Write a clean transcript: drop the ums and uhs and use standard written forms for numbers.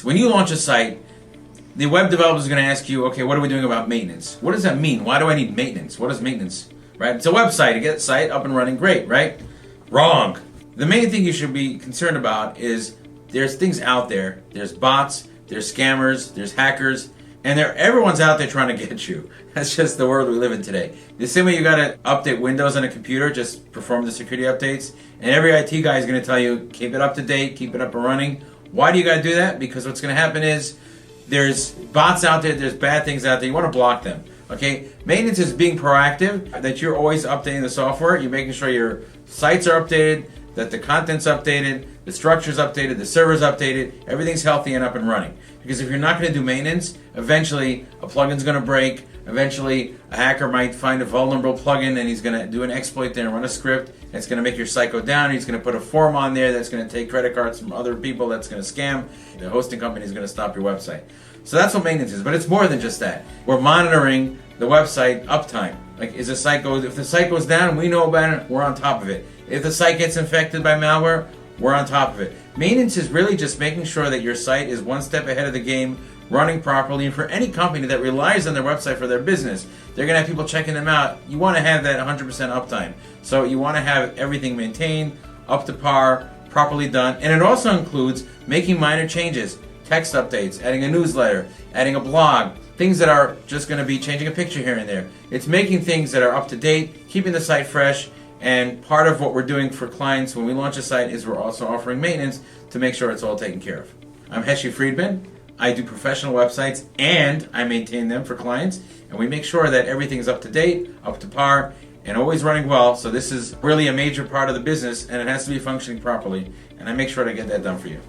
When you launch a site, the web developer is going to ask you, okay, what are we doing about maintenance? What does that mean? Why do I need maintenance? What is maintenance? Right? It's a website. To get the site up and running, great, right? Wrong. The main thing you should be concerned about is there's things out there. There's bots, there's scammers, there's hackers, and everyone's out there trying to get you. That's just the world we live in today. The same way you got to update Windows on a computer, just perform the security updates, and every IT guy is going to tell you, keep it up to date, keep it up and running. Why do you got to do that? Because what's going to happen is there's bots out there, there's bad things out there, you want to block them. Okay, maintenance is being proactive, that you're always updating the software, you're making sure your sites are updated, that the content's updated, the structure's updated, the server's updated, everything's healthy and up and running. Because if you're not going to do maintenance, eventually a plugin's going to break, eventually a hacker might find a vulnerable plugin and he's going to do an exploit there and run a script, and it's going to make your site go down, he's going to put a form on there that's going to take credit cards from other people, that's going to scam, the hosting company is going to stop your website. So that's what maintenance is, but it's more than just that. We're monitoring the website uptime. Like, if the site goes down, we know about it, we're on top of it. If the site gets infected by malware, we're on top of it. Maintenance is really just making sure that your site is one step ahead of the game, running properly, and for any company that relies on their website for their business, they're going to have people checking them out. You want to have that 100% uptime. So you want to have everything maintained, up to par, properly done, and it also includes making minor changes, text updates, adding a newsletter, adding a blog, things that are just going to be changing a picture here and there. It's making things that are up to date, keeping the site fresh, and part of what we're doing for clients when we launch a site is we're also offering maintenance to make sure it's all taken care of. I'm Heshy Friedman. I do professional websites and I maintain them for clients, and we make sure that everything is up to date, up to par, and always running well. So this is really a major part of the business, and it has to be functioning properly, and I make sure to get that done for you.